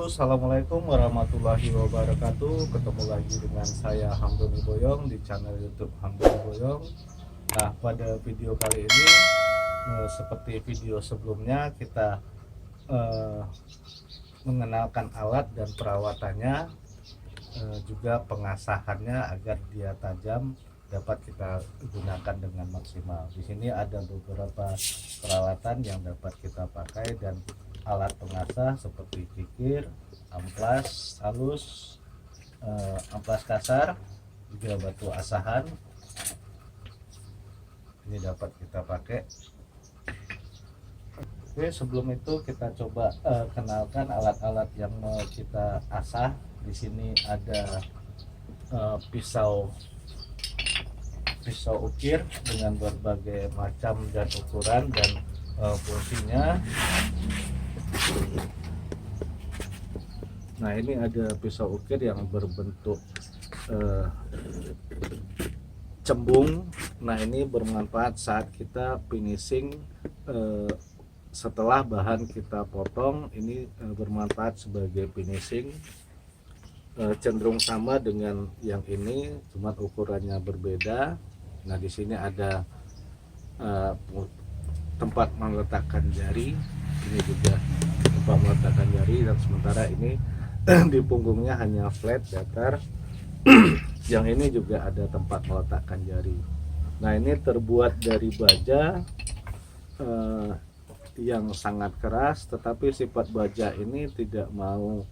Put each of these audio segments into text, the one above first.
Assalamualaikum warahmatullahi wabarakatuh. Ketemu lagi dengan saya Hamdoni Boyong di channel YouTube Hamdoni Boyong. Nah, pada video kali ini seperti video sebelumnya kita eh, mengenalkan alat dan perawatannya, juga pengasahannya agar dia tajam dapat kita gunakan dengan maksimal. Di sini ada beberapa peralatan yang dapat kita pakai dan alat pengasah seperti kikir, amplas halus, amplas kasar, juga batu asahan. Ini dapat kita pakai. Oke, sebelum itu kita coba kenalkan alat-alat yang mau kita asah. Di sini ada pisau ukir dengan berbagai macam dan ukuran dan fungsinya. Nah, ini ada pisau ukir yang berbentuk cembung. Nah, ini bermanfaat saat kita finishing setelah bahan kita potong. Ini bermanfaat sebagai finishing. Cenderung sama dengan yang ini, cuma ukurannya berbeda. Nah, di sini ada tempat meletakkan jari. Ini juga tempat meletakkan jari, dan sementara ini di punggungnya hanya flat datar. Yang ini juga ada tempat meletakkan jari. Nah, ini terbuat dari baja yang sangat keras, tetapi sifat baja ini tidak mau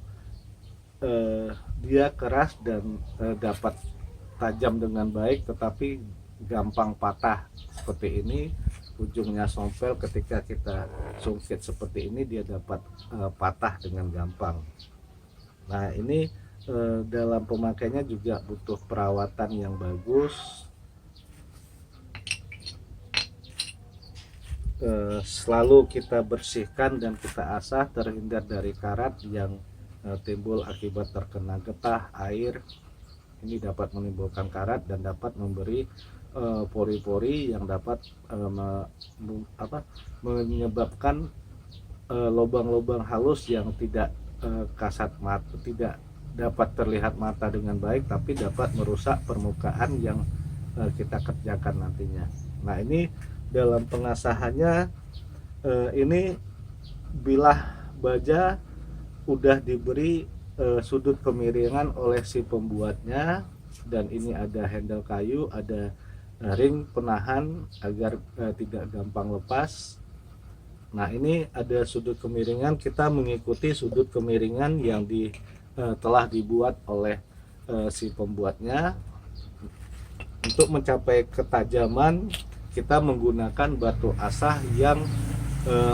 dia keras dan dapat tajam dengan baik, tetapi gampang patah seperti ini. Ujungnya sompel, ketika kita sungkit seperti ini dia dapat patah dengan gampang. Nah, ini dalam pemakainya juga butuh perawatan yang bagus. Selalu kita bersihkan dan kita asah terhindar dari karat yang timbul akibat terkena getah, air. Ini dapat menimbulkan karat dan dapat memberi pori-pori yang dapat menyebabkan lubang-lubang halus yang tidak kasat mata, tidak dapat terlihat mata dengan baik, tapi dapat merusak permukaan yang kita kerjakan nantinya. Nah, ini dalam pengasahannya, ini bilah baja udah diberi sudut kemiringan oleh si pembuatnya, dan ini ada handle kayu, ada ring penahan agar tidak gampang lepas. Nah, ini ada sudut kemiringan, kita mengikuti sudut kemiringan yang telah dibuat oleh si pembuatnya. Untuk mencapai ketajaman, kita menggunakan batu asah yang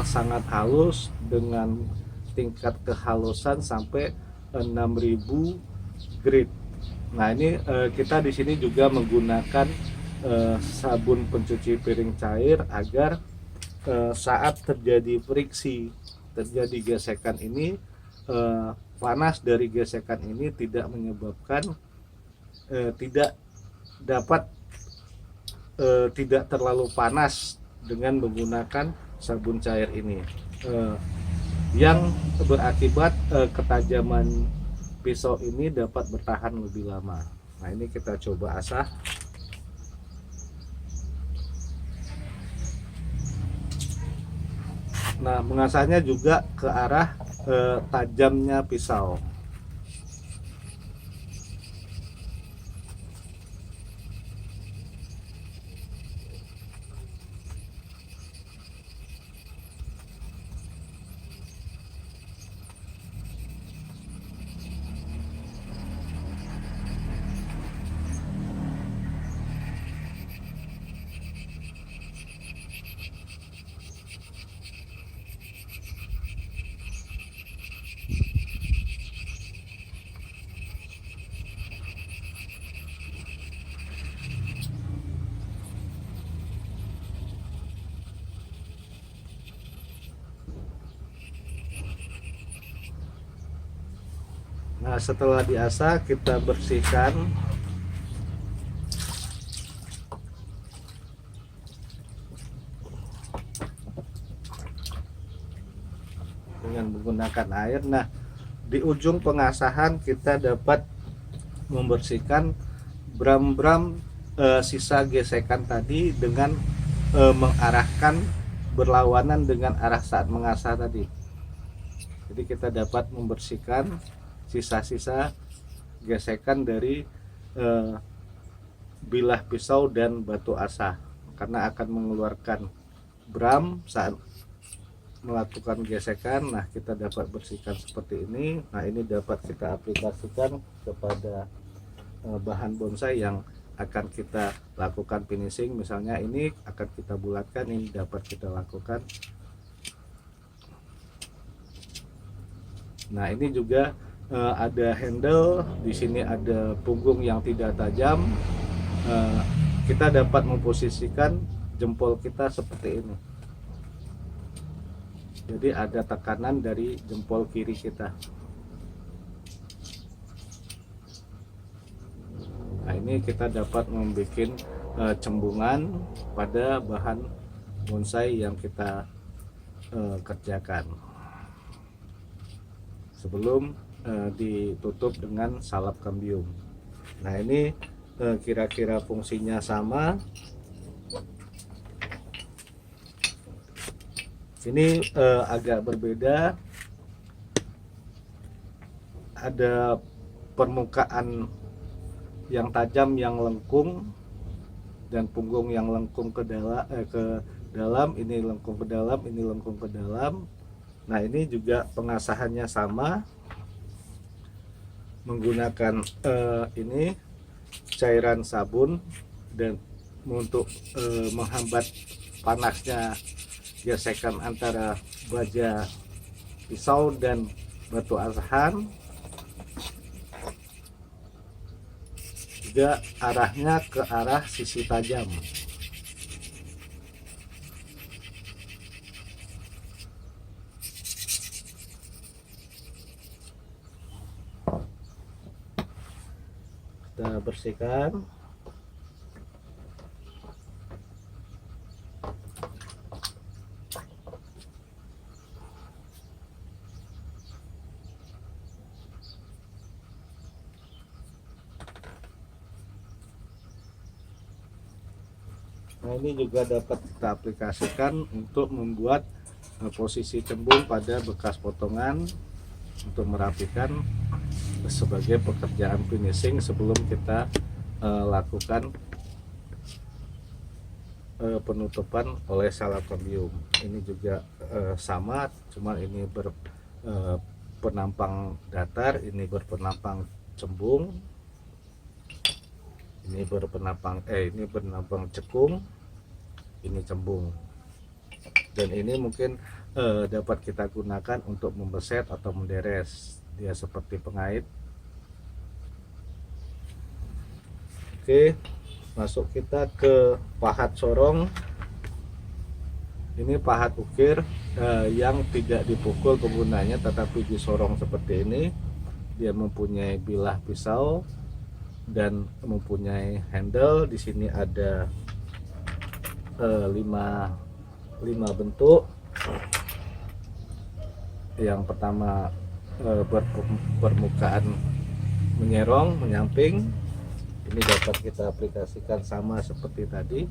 sangat halus dengan tingkat kehalusan sampai 6000 grit. Nah, ini kita di sini juga menggunakan sabun pencuci piring cair agar saat terjadi friksi, terjadi gesekan ini, panas dari gesekan ini tidak menyebabkan tidak dapat tidak terlalu panas dengan menggunakan sabun cair ini, yang berakibat ketajaman pisau ini dapat bertahan lebih lama. Nah, ini kita coba asah. Nah, mengasahnya juga ke arah tajamnya pisau. Nah, setelah diasah kita bersihkan. dengan menggunakan air. Nah, di ujung pengasahan kita dapat membersihkan bram-bram sisa gesekan tadi dengan mengarahkan berlawanan dengan arah saat mengasah tadi. Jadi kita dapat membersihkan sisa-sisa gesekan dari bilah pisau dan batu asah, karena akan mengeluarkan bram saat melakukan gesekan. Nah, kita dapat bersihkan seperti ini. Nah, ini dapat kita aplikasikan kepada bahan bonsai yang akan kita lakukan finishing. Misalnya ini akan kita bulatkan, ini dapat kita lakukan. Nah, ini juga ada handle, di sini ada punggung yang tidak tajam. Kita dapat memposisikan jempol kita seperti ini. Jadi ada tekanan dari jempol kiri kita. Nah, ini kita dapat membuat cembungan pada bahan bonsai yang kita kerjakan sebelum ditutup dengan salap kambium. Nah, ini kira-kira fungsinya sama. Ini agak berbeda, ada permukaan yang tajam yang lengkung dan punggung yang lengkung ke dalam, ini lengkung ke dalam, ini lengkung ke dalam. Nah, ini juga pengasahannya sama, menggunakan ini cairan sabun dan untuk menghambat panasnya gesekan antara baja pisau dan batu asahan. Juga arahnya ke arah sisi tajam. Kita bersihkan. Nah, ini juga dapat kita aplikasikan untuk membuat posisi cembung pada bekas potongan untuk merapikan sebagai pekerjaan finishing sebelum kita lakukan penutupan oleh salap kambium. Ini juga sama, cuma ini berpenampang datar, ini berpenampang cembung, ini berpenampang cekung, ini cembung. Dan ini mungkin dapat kita gunakan untuk membeset atau menderes, dia seperti pengait. Oke, masuk kita ke pahat sorong. Ini pahat ukir yang tidak dipukul penggunanya, tetapi disorong seperti ini. Dia mempunyai bilah pisau dan mempunyai handle. Di sini ada 5 bentuk. Yang pertama permukaan menyerong, menyamping. Ini dapat kita aplikasikan sama seperti tadi,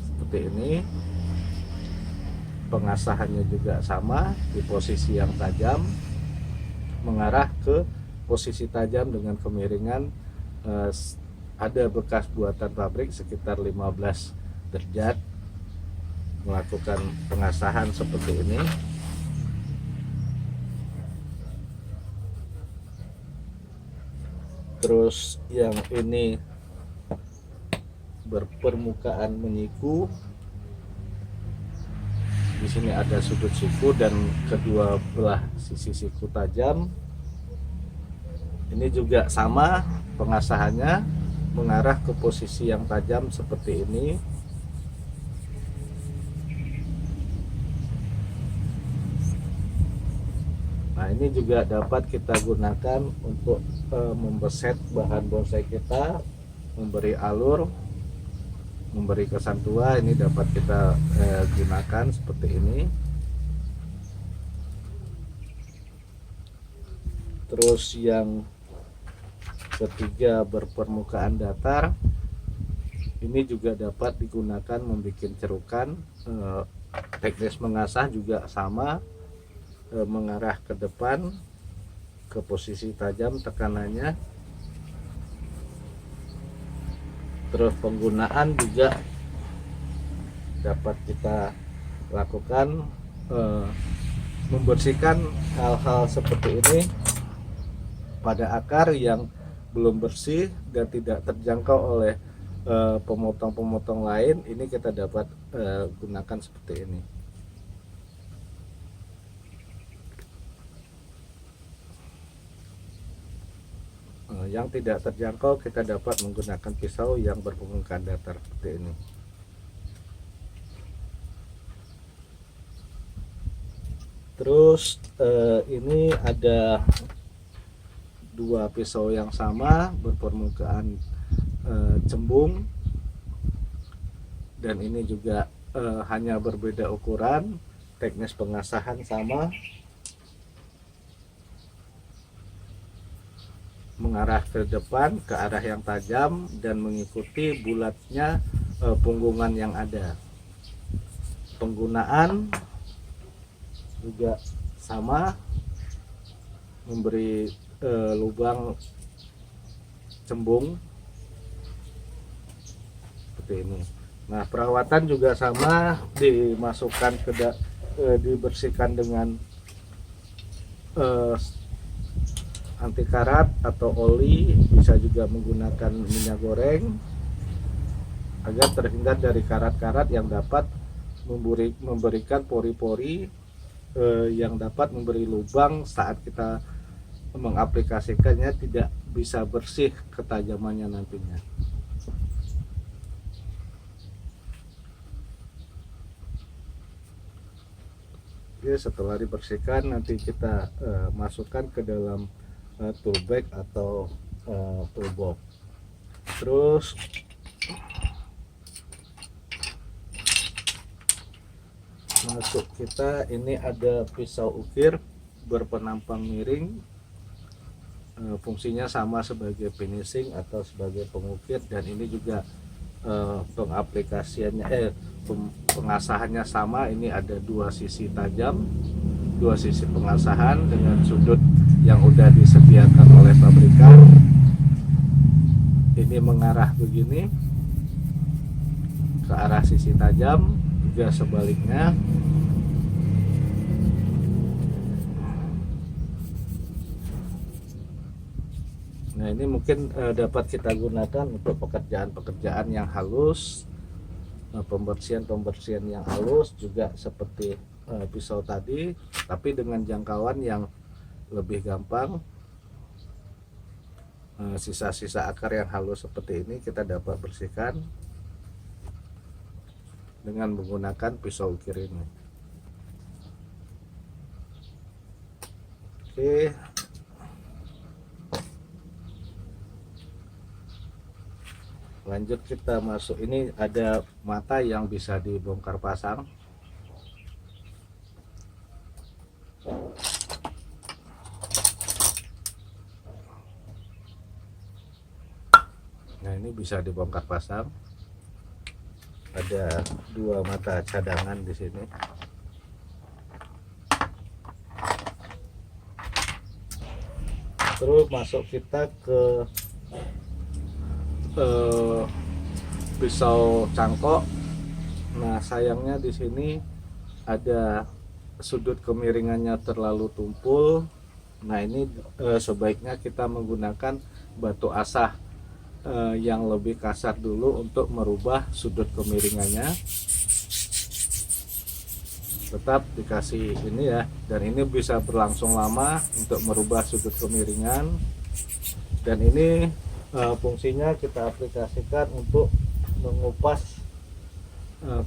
seperti ini. Pengasahannya juga sama, di posisi yang tajam, mengarah ke posisi tajam dengan kemiringan ada bekas buatan pabrik sekitar 15 derajat. Melakukan pengasahan seperti ini. Terus yang ini berpermukaan menyiku. Di sini ada sudut siku dan kedua belah sisi siku tajam. Ini juga sama, pengasahannya mengarah ke posisi yang tajam seperti ini. Nah, ini juga dapat kita gunakan untuk membeset bahan bonsai kita, memberi alur, memberi kesan tua. Ini dapat kita gunakan seperti ini. Terus yang ketiga berpermukaan datar, ini juga dapat digunakan membuat cerukan. Teknis mengasah juga sama, mengarah ke depan ke posisi tajam tekanannya. Terus penggunaan juga dapat kita lakukan, membersihkan hal-hal seperti ini pada akar yang belum bersih dan tidak terjangkau oleh pemotong-pemotong lain. Ini kita dapat gunakan seperti ini. Yang tidak terjangkau kita dapat menggunakan pisau yang berpermukaan datar seperti ini. Terus ini ada dua pisau yang sama berpermukaan cembung, dan ini juga hanya berbeda ukuran. Teknis pengasahan sama, mengarah ke depan ke arah yang tajam dan mengikuti bulatnya punggungan yang ada. Penggunaan juga sama, memberi lubang cembung seperti ini. Nah, perawatan juga sama, dimasukkan dibersihkan dengan anti karat atau oli, bisa juga menggunakan minyak goreng agar terhindar dari karat-karat yang dapat memberikan pori-pori yang dapat memberi lubang saat kita mengaplikasikannya, tidak bisa bersih ketajamannya nantinya. Oke, setelah dibersihkan nanti kita masukkan ke dalam tool bag atau toolbox. Terus masuk kita, ini ada pisau ukir berpenampang miring. Fungsinya sama sebagai finishing atau sebagai pengukir, dan ini juga pengaplikasiannya pengasahannya sama. Ini ada dua sisi tajam, dua sisi pengasahan dengan sudut yang udah disediakan oleh pabrikan. Ini mengarah begini ke arah sisi tajam, juga sebaliknya. Nah, ini mungkin dapat kita gunakan untuk pekerjaan-pekerjaan yang halus, pembersihan yang halus, juga seperti pisau tadi, tapi dengan jangkauan yang lebih gampang. Sisa-sisa akar yang halus seperti ini kita dapat bersihkan dengan menggunakan pisau ukir ini. Oke. Lanjut kita masuk, ini ada mata yang bisa dibongkar pasang. Nah, ini bisa dibongkar pasang. Ada dua mata cadangan di sini. Terus masuk kita ke pisau cangkok. Nah, sayangnya di sini ada sudut kemiringannya terlalu tumpul. Nah, ini sebaiknya kita menggunakan batu asah yang lebih kasar dulu untuk merubah sudut kemiringannya. Tetap dikasih ini ya, dan ini bisa berlangsung lama untuk merubah sudut kemiringan. Dan ini fungsinya kita aplikasikan untuk mengupas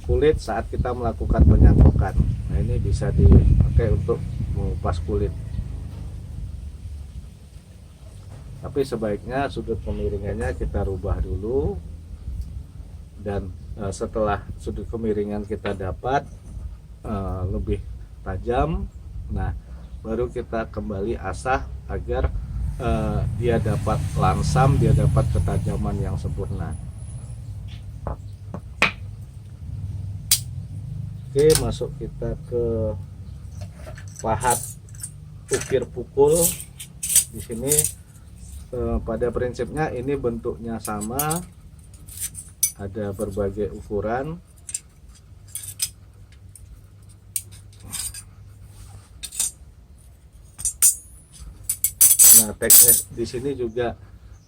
kulit saat kita melakukan penyangkokan. Nah, ini bisa dipakai untuk mengupas kulit. Tapi sebaiknya sudut kemiringannya kita rubah dulu, dan setelah sudut kemiringan kita dapat lebih tajam, nah baru kita kembali asah agar dia dapat lansam, dia dapat ketajaman yang sempurna. Oke, masuk kita ke pahat ukir pukul. Di sini pada prinsipnya ini bentuknya sama, ada berbagai ukuran. Nah, teknis di sini juga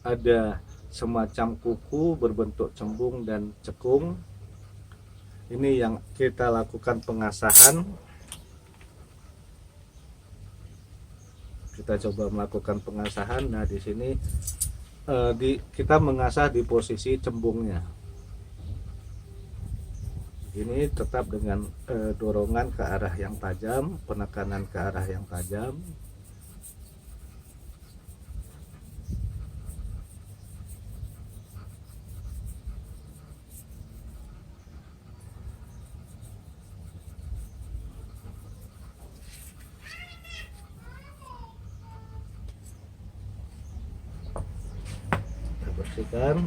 ada semacam kuku berbentuk cembung dan cekung. Ini yang kita lakukan pengasahan. Kita coba melakukan pengasahan. Nah, di sini kita mengasah di posisi cembungnya. Ini tetap dengan dorongan ke arah yang tajam, penekanan ke arah yang tajam. Bersihkan.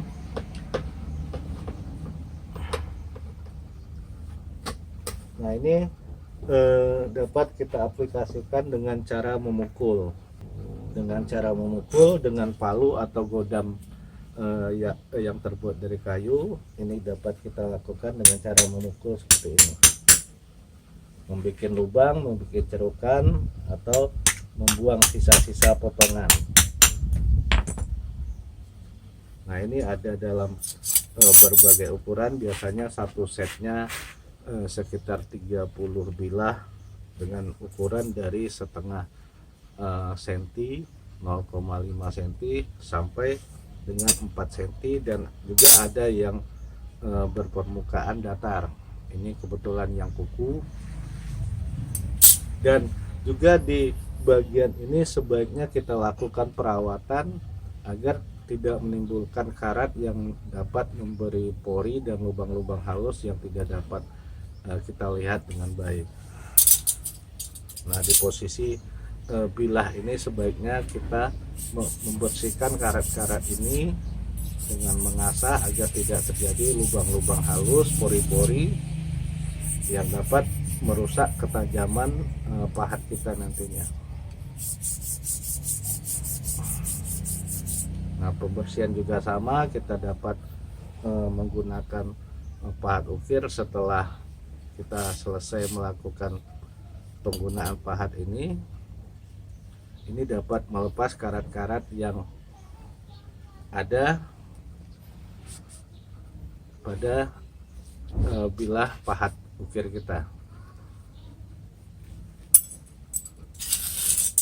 Nah, ini dapat kita aplikasikan dengan cara memukul, dengan palu atau godam yang terbuat dari kayu. Ini dapat kita lakukan dengan cara memukul seperti ini, membuat lubang, membuat cerukan, atau membuang sisa-sisa potongan. Nah, ini ada dalam berbagai ukuran. Biasanya satu setnya sekitar 30 bilah dengan ukuran dari setengah senti, 0,5 cm sampai dengan 4 cm, dan juga ada yang berpermukaan datar. Ini kebetulan yang kuku. Dan juga di bagian ini sebaiknya kita lakukan perawatan agar tidak menimbulkan karat yang dapat memberi pori dan lubang-lubang halus yang tidak dapat kita lihat dengan baik. Nah, di posisi bilah ini sebaiknya kita membersihkan karat-karat ini dengan mengasah agar tidak terjadi lubang-lubang halus, pori-pori yang dapat merusak ketajaman pahat kita nantinya. Nah, pembersihan juga sama, kita dapat menggunakan pahat ukir. Setelah kita selesai melakukan penggunaan pahat ini dapat melepas karat-karat yang ada pada bilah pahat ukir kita.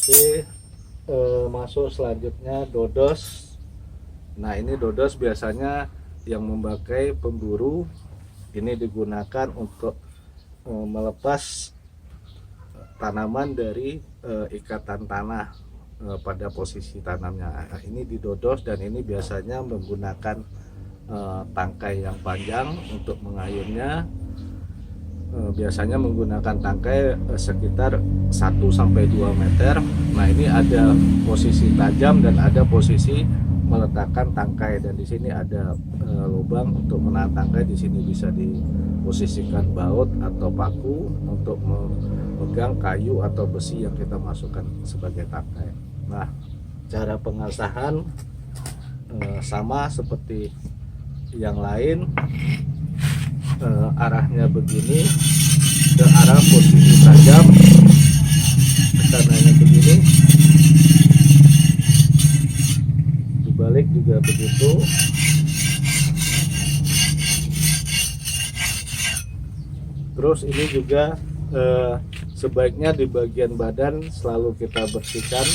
Oke, masuk selanjutnya dodos. Nah, ini dodos biasanya yang memakai pemburu ini digunakan untuk melepas tanaman dari ikatan tanah pada posisi tanamnya. Nah, ini didodos, dan ini biasanya menggunakan tangkai yang panjang untuk mengayunnya. Biasanya menggunakan tangkai sekitar 1-2 meter. Nah, ini ada posisi tajam dan ada posisi meletakkan tangkai, dan di sini ada lubang untuk menahan tangkai. Di sini bisa diposisikan baut atau paku untuk memegang kayu atau besi yang kita masukkan sebagai tangkai. Nah, cara pengasahan sama seperti yang lain. Arahnya begini, ke arah posisi tajam, tekanannya begini, dibalik juga begitu. Terus ini juga sebaiknya di bagian badan selalu kita bersihkan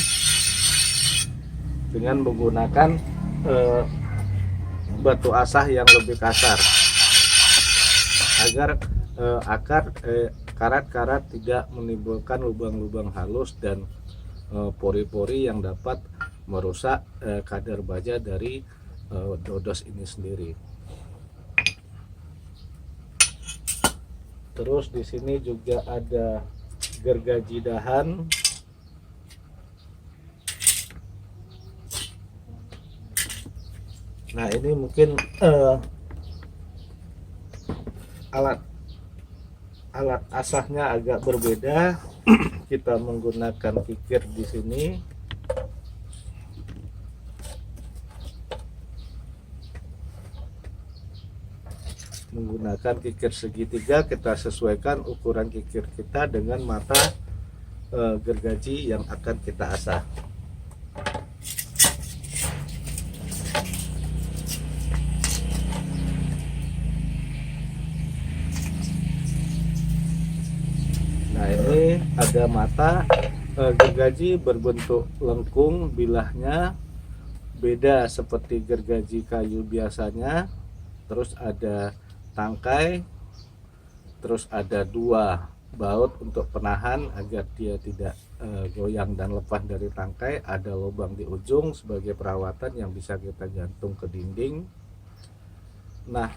dengan menggunakan batu asah yang lebih kasar, agar karat-karat tidak menimbulkan lubang-lubang halus dan pori-pori yang dapat merusak kadar baja dari dodos ini sendiri. Terus di sini juga ada gergaji dahan. Nah ini mungkin alat asahnya agak berbeda. Kita menggunakan kikir di sini. Menggunakan kikir segitiga, kita sesuaikan ukuran kikir kita dengan mata gergaji yang akan kita asah. Nah ini ada mata gergaji berbentuk lengkung, bilahnya beda seperti gergaji kayu biasanya. Terus ada tangkai, terus ada dua baut untuk penahan agar dia tidak goyang dan lepas dari tangkai. Ada lubang di ujung sebagai perawatan yang bisa kita gantung ke dinding. Nah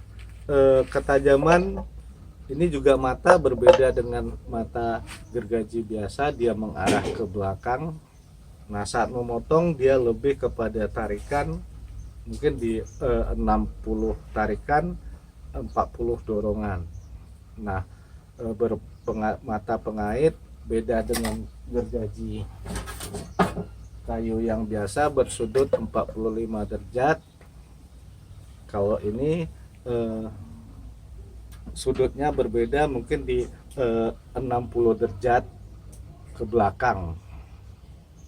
ketajaman ini juga mata berbeda dengan mata gergaji biasa, dia mengarah ke belakang. Nah saat memotong dia lebih kepada tarikan, mungkin di 60 tarikan, 40 dorongan. Nah mata pengait beda dengan gergaji kayu yang biasa bersudut 45 derajat. Kalau ini sudutnya berbeda, mungkin di 60 derajat ke belakang.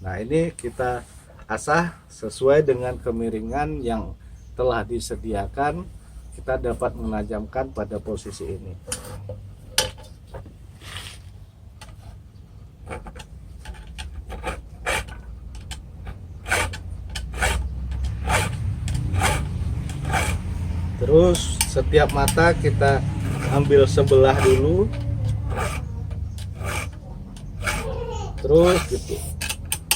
Nah ini kita asah sesuai dengan kemiringan yang telah disediakan. Kita dapat menajamkan pada posisi ini. Terus setiap mata kita ambil sebelah dulu, terus gitu,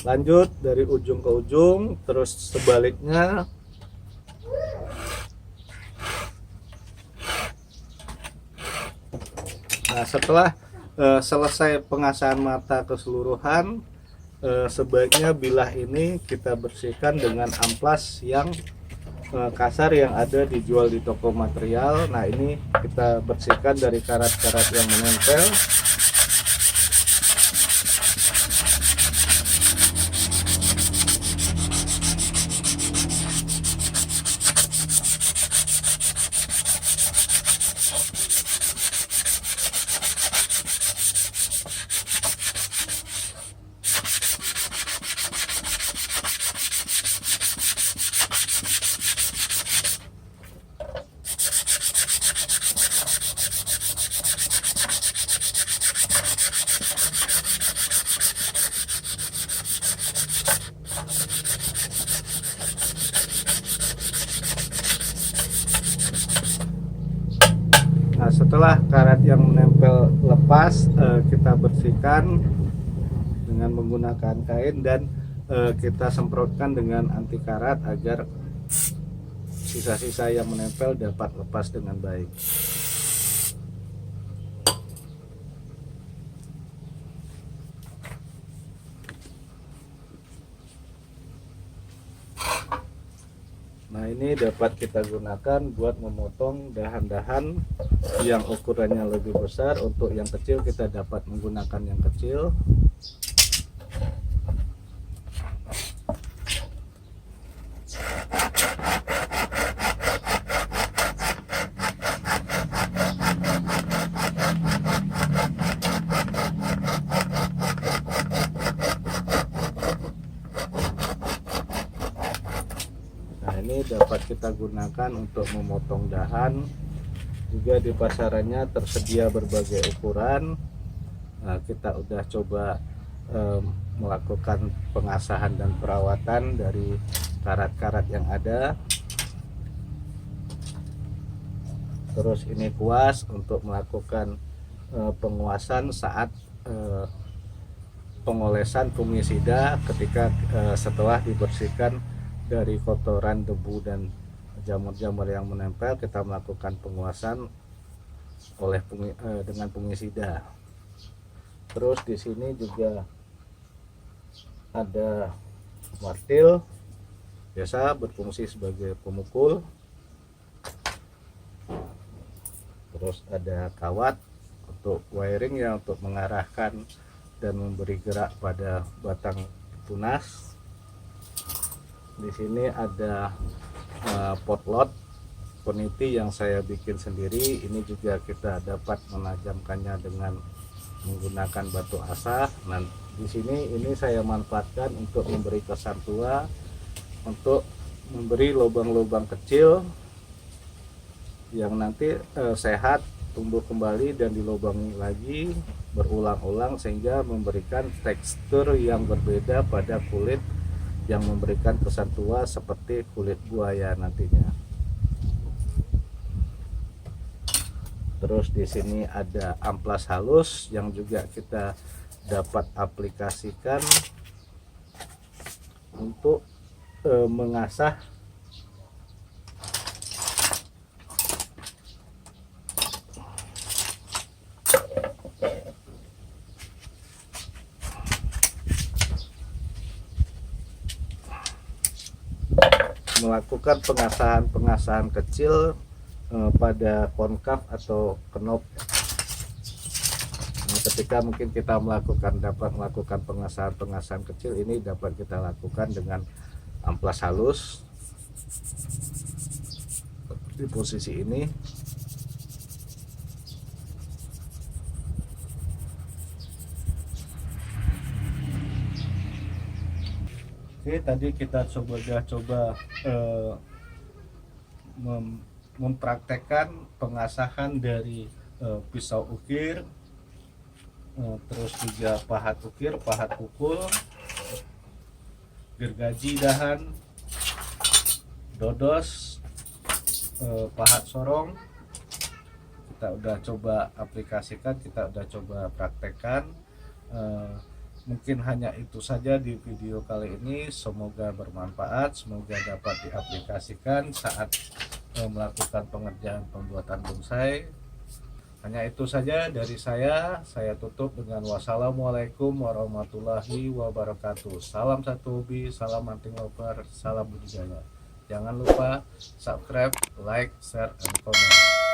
lanjut dari ujung ke ujung, terus sebaliknya. Nah setelah selesai pengasahan mata keseluruhan, sebaiknya bilah ini kita bersihkan dengan amplas yang kasar yang ada dijual di toko material. Nah ini kita bersihkan dari karat-karat yang menempel. Nah setelah karat yang menempel lepas, kita bersihkan dengan menggunakan kain dan kita semprotkan dengan anti karat agar sisa-sisa yang menempel dapat lepas dengan baik. Nah ini dapat kita gunakan buat memotong dahan-dahan yang ukurannya lebih besar. Untuk yang kecil kita dapat menggunakan yang kecil. Ini dapat kita gunakan untuk memotong dahan. Juga di pasarannya tersedia berbagai ukuran. Nah, kita udah coba melakukan pengasahan dan perawatan dari karat-karat yang ada. Terus ini kuas untuk melakukan penguasan saat pengolesan fungisida ketika setelah dibersihkan dari kotoran, debu dan jamur-jamur yang menempel. Kita melakukan penguasan dengan fungisida. Terus di sini juga ada martil biasa berfungsi sebagai pemukul. Terus ada kawat untuk wiring ya, untuk mengarahkan dan memberi gerak pada batang tunas. Di sini ada potlot peniti yang saya bikin sendiri. Ini juga kita dapat menajamkannya dengan menggunakan batu asah. Nah, di sini ini saya manfaatkan untuk memberi kesan tua, untuk memberi lubang-lubang kecil yang nanti sehat, tumbuh kembali dan dilubangi lagi berulang-ulang, sehingga memberikan tekstur yang berbeda pada kulit, yang memberikan kesan tua seperti kulit buaya nantinya. Terus di sini ada amplas halus yang juga kita dapat aplikasikan untuk mengasah melakukan pengasahan kecil pada konkav atau knob. Nah, ketika mungkin kita dapat melakukan pengasahan kecil, ini dapat kita lakukan dengan amplas halus di posisi ini. Oke, tadi kita coba mempraktekkan pengasahan dari pisau ukir, terus juga pahat ukir, pahat pukul, gergaji dahan, dodos, pahat sorong. Kita udah coba aplikasikan, kita udah coba praktekkan. Mungkin hanya itu saja di video kali ini. Semoga bermanfaat, semoga dapat diaplikasikan saat melakukan pengerjaan pembuatan bonsai. Hanya itu saja dari saya tutup dengan wassalamualaikum warahmatullahi wabarakatuh. Salam satu hobi, salam hunting lover, salam budidaya. Jangan lupa subscribe, like, share, and comment.